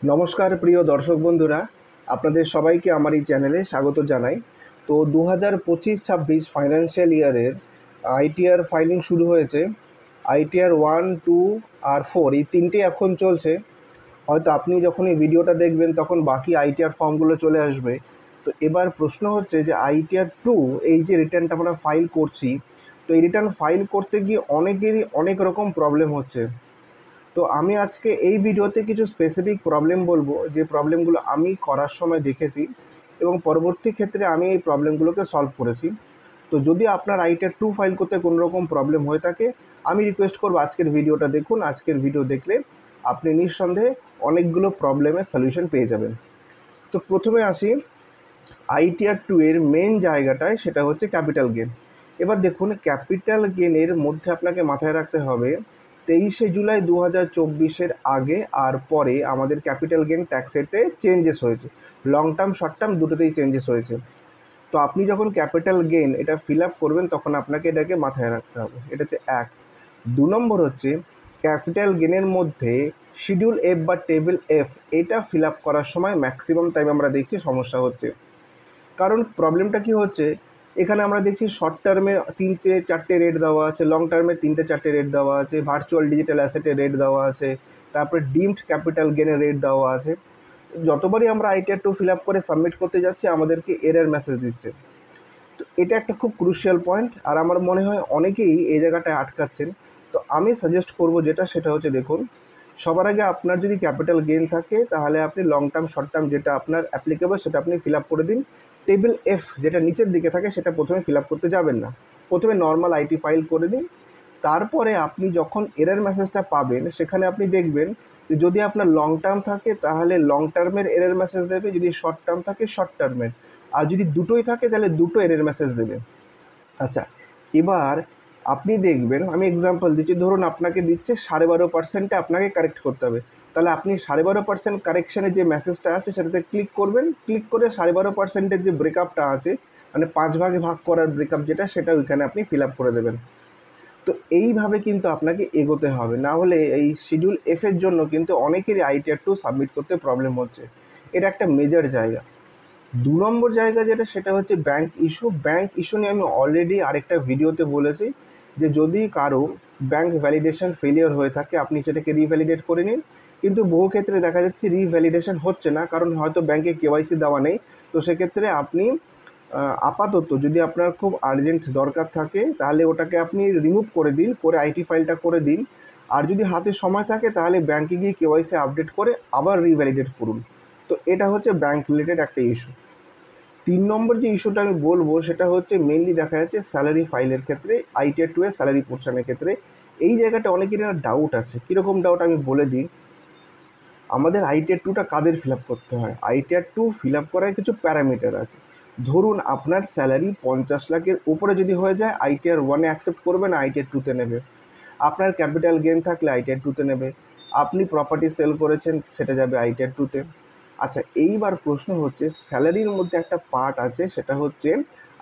নমস্কার প্রিয় দর্শক বন্ধুরা, আপনাদের সবাইকে আমার এই চ্যানেলে স্বাগত জানাই। তো 2025-26 ফাইন্যান্সিয়াল ইয়ারের আইটিআর ফাইলিং শুরু হয়েছে। আইটিআর 1, 2 আর 4 এই তিনটে এখন চলছে। হয়তো আপনি যখন এই ভিডিওটা দেখবেন তখন বাকি আইটিআর ফর্মগুলো চলে আসবে। তো এবার প্রশ্ন হচ্ছে যে আইটিআর 2 এই যে রিটার্নটা আমরা ফাইল করছি, তো এই রিটার্ন ফাইল করতে গিয়ে অনেকেরই অনেক রকম প্রবলেম হচ্ছে। তো আমি আজকে এই ভিডিওতে কিছু স্পেসিফিক প্রবলেম বলবো, যে প্রবলেমগুলো আমি করার সময় দেখেছি এবং পরবর্তী ক্ষেত্রে আমি এই প্রবলেমগুলোকে সলভ করেছি। তো যদি আপনার আইটিআর 2 ফাইল করতে কোনো রকম প্রবলেম হয়ে থাকে, আমি রিকোয়েস্ট করবো আজকের ভিডিওটা দেখুন। আজকের ভিডিও দেখলে আপনি নিঃসন্দেহে অনেকগুলো প্রবলেমের সলিউশন পেয়ে যাবেন। তো প্রথমে আসি আইটিআর 2 এর মেন জায়গাটায়, সেটা হচ্ছে ক্যাপিটাল গেন। এবার দেখুন, ক্যাপিটাল গেনের মধ্যে আপনাকে মাথায় রাখতে হবে 23শে জুলাই 2024-এর আগে আর পরে আমাদের ক্যাপিটাল গেন ট্যাক্স রেটে চেঞ্জেস হয়েছে। লং টার্ম শর্ট টার্ম দুটোতেই চেঞ্জেস হয়েছে। তো আপনি যখন ক্যাপিটাল গেন এটা ফিল আপ করবেন তখন আপনাকে এটাকে মাথায় রাখতে হবে। এটা হচ্ছে এক। 2 নম্বর হচ্ছে ক্যাপিটাল গেনের মধ্যে শিডিউল এফ বা টেবিল এফ এটা ফিল আপ করার সময় ম্যাক্সিমাম টাইম আমরা দেখছি সমস্যা হচ্ছে। কারণ প্রবলেমটা কি হচ্ছে, এখানে আমরা দেখছি শর্ট টার্মে 3-4টে রেট দেওয়া আছে, লং টার্মে 3-4টে রেট দেওয়া আছে, ভার্চুয়াল ডিজিটাল অ্যাসেটের রেট দেওয়া আছে, তারপরে ডিমড ক্যাপিটাল গেনের রেট দেওয়া আছে। যতবারই আমরা আইটিআর 2 ফিল আপ করে সাবমিট করতে যাচ্ছি আমাদেরকে এরর মেসেজ দিচ্ছে। তো এটা একটা খুব ক্রুশিয়াল পয়েন্ট, আর আমার মনে হয় অনেকেই এই জায়গাটায় আটকাচ্ছেন। তো আমি সাজেস্ট করব সেটা হচ্ছে, দেখুন, সবার আগে আপনার যদি ক্যাপিটাল গেইন থাকে তাহলে আপনি লং টার্ম শর্ট টার্ম যেটা আপনার অ্যাপ্লিকেবল সেটা আপনি ফিল আপ করে দিন। টেবিল এফ যেটা নিচের দিকে থাকে সেটা প্রথমে ফিল আপ করতে যাবেন না, প্রথমে নর্মাল আইটি ফাইল করে দিন। তারপরে আপনি যখন এরর মেসেজটা পাবেন সেখানে আপনি দেখবেন যে যদি আপনার লং টার্ম থাকে তাহলে লং টার্মের এরর মেসেজ দেবে, যদি শর্ট টার্ম থাকে শর্ট টার্মের, আর যদি দুটোই থাকে তাহলে দুটো এরর মেসেজ দেবে। আচ্ছা, এবার আপনি দেখবেন, আমি এক্সাম্পল দিচ্ছি, ধরুন আপনাকে দিচ্ছে 12.5%-এ আপনাকে কারেক্ট করতে হবে। তাহলে আপনি 12.5% কারেকশানের যে মেসেজটা আছে সেটাতে ক্লিক করবেন, ক্লিক করে 12.5%-এর যে ব্রেকআপটা আছে, মানে 5 ভাগে ভাগ করার ব্রেকআপ যেটা, সেটা ওইখানে আপনি ফিল আপ করে দেবেন। তো এইভাবে কিন্তু আপনাকে এগোতে হবে, না হলে এই শিডিউল এফের জন্য কিন্তু অনেকেরই আইটিআর 2 সাবমিট করতে প্রবলেম হচ্ছে। এটা একটা মেজর জায়গা। 2 নম্বর জায়গা যেটা, সেটা হচ্ছে ব্যাঙ্ক ইস্যু। ব্যাঙ্ক ইস্যু নিয়ে আমি অলরেডি আরেকটা ভিডিওতে বলেছি যে যদি কারো ব্যাঙ্ক ভ্যালিডেশন ফেলিওর হয়ে থাকে আপনি সেটাকে রিভ্যালিডেট করে নিন। কিন্তু বহু ক্ষেত্রে দেখা যাচ্ছে রিভ্যালিডেশন হচ্ছে না, কারণ হয়তো ব্যাঙ্কে কেওয়াইসি দেওয়া নেই। তো সেক্ষেত্রে আপনি আপাতত যদি আপনার খুব আর্জেন্ট দরকার থাকে তাহলে ওটাকে আপনি রিমুভ করে দিন, করে আইটি ফাইলটা করে দিন। আর যদি হাতে সময় থাকে তাহলে ব্যাঙ্কে গিয়ে কেওয়াইসি আপডেট করে আবার রিভ্যালিডেট করুন। তো এটা হচ্ছে ব্যাঙ্ক রিলেটেড একটা ইস্যু। 3 নম্বর যে ইস্যুটা আমি বলবো সেটা হচ্ছে মেনলি দেখা যাচ্ছে স্যালারি ফাইলের ক্ষেত্রে, আইটিআর 2 এর স্যালারি পোর্শনের ক্ষেত্রে। এই জায়গাটা অনেকেরই একটা ডাউট আছে। কীরকম ডাউট আমি বলে দিই। আমাদের আইটিআর 2টা কাদের ফিল আপ করতে হয়? আইটিআর 2 ফিল আপ করার কিছু প্যারামিটার আছে। ধরুন আপনার স্যালারি 50 লাখের উপরে যদি হয়ে যায় আইটিআর 1-এ অ্যাকসেপ্ট করবে না, আইটিআর 2-তে নেবে। আপনার ক্যাপিটাল গেইন থাকলে আইটিআর 2-তে নেবে। আপনি প্রপার্টি সেল করেছেন সেটা যাবে আইটিআর 2-তে। আচ্ছা, এইবার প্রশ্ন হচ্ছে স্যালারির মধ্যে একটা পার্ট আছে, সেটা হচ্ছে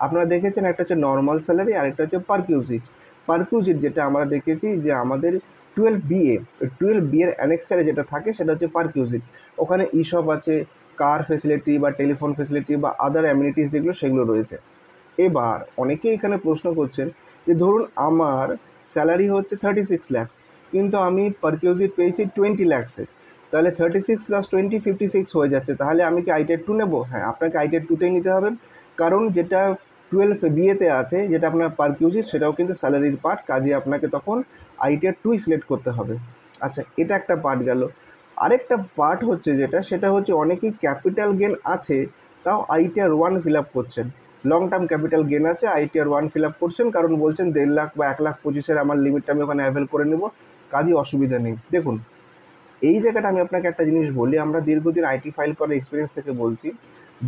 আপনারা দেখেছেন একটা হচ্ছে নর্মাল স্যালারি আর একটা হচ্ছে পারকিউজিট। পারকিউজিট যেটা আমরা দেখেছি যে আমাদের 12BA, 12B এর অ্যানেক্সারে যেটা থাকে সেটা হচ্ছে পারকিউজিট। ওখানে ইশপ আছে, কার ফেসিলিটি বা টেলিফোন ফেসিলিটি বা আদার অ্যামিনিটিস যেগুলো সেগুলো রয়েছে। এবার অনেকেই এখানে প্রশ্ন করছেন যে ধরুন আমার স্যালারি হচ্ছে 36 lakhs, কিন্তু আমি পারকিউজিট পেয়েছি 20 lakhs-এর। তাহলে 36 + 20 56 হয়ে যাচ্ছে। তাহলে আমি কি আইটিআর 2 নেব? হ্যাঁ, আপনাকে আইটিআর 2-তেই নিতে হবে, কারণ যেটা 12BA-তে আছে যেটা আপনার পারকিউজিট সেটাও কিন্তু স্যালারির পার্ট, কাজে আপনাকে তখন আইটিআর 2 সিলেক্ট করতে হবে। আচ্ছা, এটা একটা পার্ট গেল। আরেকটা পার্ট হচ্ছে যেটা, সেটা হচ্ছে অনেকেই ক্যাপিটাল গেন আছে তাও আইটিআর 1 ফিল আপ করছেন। লং টার্ম ক্যাপিটাল গেন আছে, আইটিআর 1 ফিল আপ করছেন, কারণ বলছেন 1.5 লাখ বা 1,25,000 আমার লিমিটটা আমি ওখানে অ্যাভেল করে নেব, কাজই অসুবিধা নেই। দেখুন, এই জায়গাটা আমি আপনাকে একটা জিনিস বলি, আমরা দীর্ঘদিন আইটি ফাইল করার এক্সপিরিয়েন্স থেকে বলছি,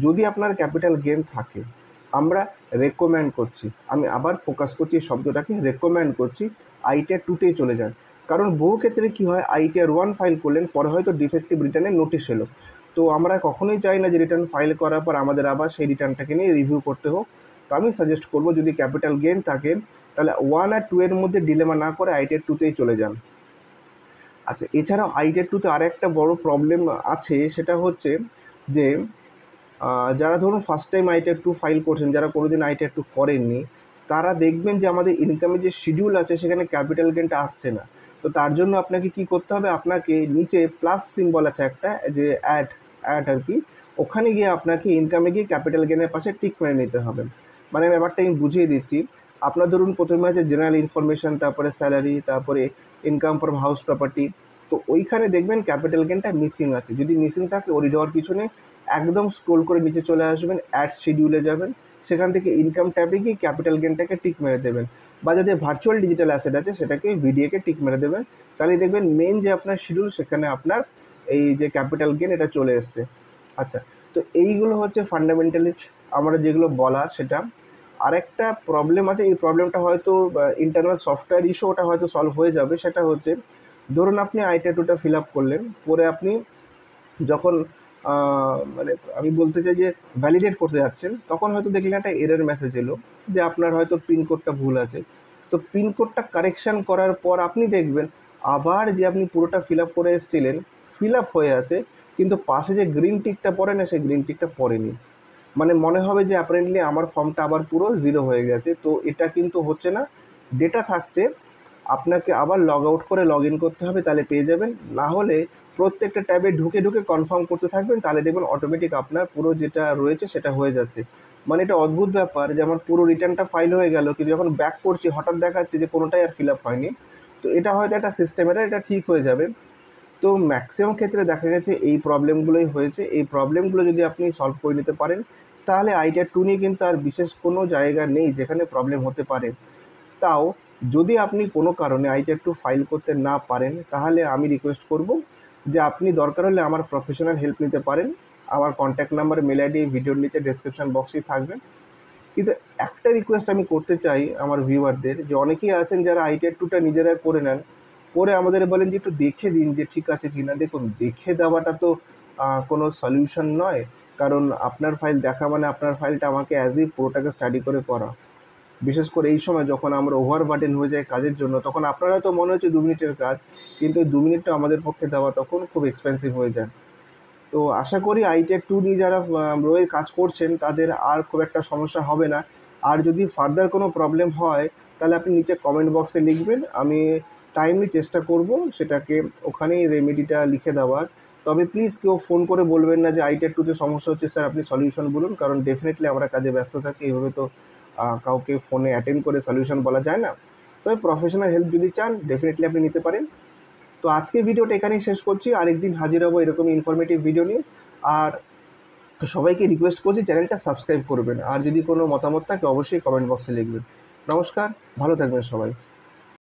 যদি আপনার ক্যাপিটাল গেন থাকে আমরা রেকমেন্ড করছি, আমি আবার ফোকাস করছি এই শব্দটাকে, রেকমেন্ড করছি আইটিআর 2-তেই চলে যান। কারণ বহু ক্ষেত্রে কী হয়, আইটিআর 1 ফাইল করলেন, পরে হয়তো ডিফেক্টিভ রিটার্নের নোটিশ এলো। তো আমরা কখনোই চাই না যে রিটার্ন ফাইল করার পর আমাদের আবার সেই রিটার্নটাকে নিয়ে রিভিউ করতে হোক। তো আমি সাজেস্ট করবো যদি ক্যাপিটাল গেন থাকে তাহলে 1 আর 2 এর মধ্যে ডিলেমা না করে আইটিআর 2-তেই চলে যান। আচ্ছা, এছাড়াও আইটিআর টুতে আর একটা বড় প্রবলেম আছে, সেটা হচ্ছে যে যারা ধরুন first time ITR two file করছেন, যারা কোনোদিন আইটিআর টু করেননি, তারা দেখবেন যে আমাদের ইনকামের যে শিডিউল আছে সেখানে ক্যাপিটাল গেনটা আসছে না। তো তার জন্য আপনাকে কি করতে হবে, আপনাকে নিচে প্লাস সিম্বল আছে একটা, যে অ্যাড অ্যাড আর কি, ওখানে গিয়ে আপনাকে ইনকামে গিয়ে ক্যাপিটাল গেনের পাশে টিক মেরে নিতে হবে। মানে ব্যাপারটা আমি বুঝিয়ে দিচ্ছি। আপনার ধরুন প্রথমে আছে জেনারেল ইনফরমেশন, তারপরে স্যালারি, তারপরে ইনকাম ফ্রম হাউস প্রপার্টি। তো ওইখানে দেখবেন ক্যাপিটাল গেনটা মিসিং আছে। যদি মিসিং থাকে ওরি দেওয়ার কিছু নেই, একদম স্ক্রোল করে নিচে চলে আসবেন, অ্যাড শিডিউলে যাবেন, সেখান থেকে ইনকাম ট্যাবে গিয়ে ক্যাপিটাল গেনটাকে টিক মেরে দেবেন, বা যাদের ভার্চুয়াল ডিজিটাল অ্যাসেট আছে সেটাকে ভিডিওকে টিক মেরে দেবেন। তাহলে দেখবেন মেন যে আপনার শিডিউল সেখানে আপনার এই যে ক্যাপিটাল গেন এটা চলে এসছে। আচ্ছা, তো এইগুলো হচ্ছে ফান্ডামেন্টালি আমরা যেগুলো বলার সেটা। আরেকটা প্রবলেম আছে, এই প্রবলেমটা হয়তো ইন্টারনাল সফটওয়্যার ইস্যু, ওটা হয়তো সলভ হয়ে যাবে। সেটা হচ্ছে ধরুন আপনি আইটিআর টুটা ফিল আপ করলেন, পরে আপনি যখন মানে আমি বলতে চাই যে ভ্যালিডেট করতে যাচ্ছেন, তখন হয়তো দেখলেন একটা এরর মেসেজ এলো যে আপনার হয়তো পিনকোডটা ভুল আছে। তো পিনকোডটা কারেকশান করার পর আপনি দেখবেন আবার যে আপনি পুরোটা ফিল আপ করে এসেছিলেন, ফিল আপ হয়ে আছে, কিন্তু পাশে যে গ্রিন টিকটা পড়ে না, সেই গ্রিন টিকটা পড়েনি। মানে মনে হবে যে অ্যাপারেন্টলি আমার ফর্মটা আবার পুরো জিরো হয়ে গেছে। তো এটা কিন্তু হচ্ছে না, ডেটা থাকছে, আপনাকে আবার লগ আউট করে লগ ইন করতে হবে, তাহলে পেয়ে যাবেন। না হলে প্রত্যেকটা ট্যাবে ঢুকে ঢুকে কনফার্ম করতে থাকবেন, তাহলে দেখবেন অটোমেটিক আপনার পুরো যেটা রয়েছে সেটা হয়ে যাচ্ছে। মানে এটা অদ্ভুত ব্যাপার যে আমার পুরো রিটার্নটা ফাইল হয়ে গেল, কিন্তু যখন ব্যাক করছি হঠাৎ দেখাচ্ছে যে কোনোটাই আর ফিল আপ হয়নি। তো এটা হয়তো একটা সিস্টেমের, এটা ঠিক হয়ে যাবে। তো ম্যাক্সিমাম ক্ষেত্রে দেখা গেছে এই প্রবলেমগুলোই হয়েছে। এই প্রবলেমগুলো যদি আপনি সলভ করে নিতে পারেন, তাহলে আইটিআর টু নিয়ে কিন্তু আর বিশেষ কোনো জায়গা নেই যেখানে প্রবলেম হতে পারে। তাও যদি আপনি কোনো কারণে আইটিআর টু ফাইল করতে না পারেন, তাহলে আমি রিকোয়েস্ট করব যে আপনি দরকার হলে আমার প্রফেশনাল হেল্প নিতে পারেন। আমার কন্ট্যাক্ট নাম্বার, মেল আইডি ভিডিওর নিচে ডেসক্রিপশন বক্সেই থাকবে। কিন্তু একটা রিকোয়েস্ট আমি করতে চাই আমার ভিউয়ারদের, যে অনেকেই আছেন যারা আইটিআর টুটা নিজেরা করে নেন, করে আমাদের বলেন যে একটু দেখে দিন যে ঠিক আছে কি না। দেখুন, দেখে দেওয়াটা তো কোনো সলিউশন নয়, কারণ আপনার ফাইল দেখা মানে আপনার ফাইলটা আমাকে অ্যাজ ই পুরোটাকে স্টাডি করে করা। বিশেষ করে এই সময় যখন আমরা ওভার বার্ডেন হয়ে যাই কাজের জন্য, তখন আপনার হয়তো মনে হচ্ছে 2 মিনিটের কাজ, কিন্তু ওই 2 মিনিটটা আমাদের পক্ষে দেওয়া তখন খুব এক্সপেন্সিভ হয়ে যায়। তো আশা করি আইটিআর টু নিয়ে যারা রয়ে কাজ করছেন তাদের আর খুব একটা সমস্যা হবে না। আর যদি ফার্দার কোনো প্রবলেম হয়, তাহলে আপনি নিচে কমেন্ট বক্সে লিখবেন, আমি টাইমলি চেষ্টা করব সেটাকে ওখানেই রেমেডিটা লিখে দেওয়ার। তবে প্লিজ কেউ ফোন করে বলবেন না যে আইটিআর টুতে সমস্যা হচ্ছে স্যার আপনি সলিউশন বলুন, কারণ ডেফিনেটলি আমরা কাজে ব্যস্ত থাকি, এইভাবে তো কাউকে ফোনে অ্যাটেন্ড করে সলিউশন বলা যায় না। তবে প্রফেশনাল হেল্প যদি চান ডেফিনেটলি আপনি নিতে পারেন। তো আজকে ভিডিওটা এখানেই শেষ করছি, আরেকদিন হাজির হবো এরকমই ইনফরমেটিভ ভিডিও নিয়ে। আর সবাইকে রিকোয়েস্ট করছি চ্যানেলটা সাবস্ক্রাইব করবেন, আর যদি কোনো মতামত থাকে অবশ্যই কমেন্ট বক্সে লিখবেন। নমস্কার, ভালো থাকবেন সবাই।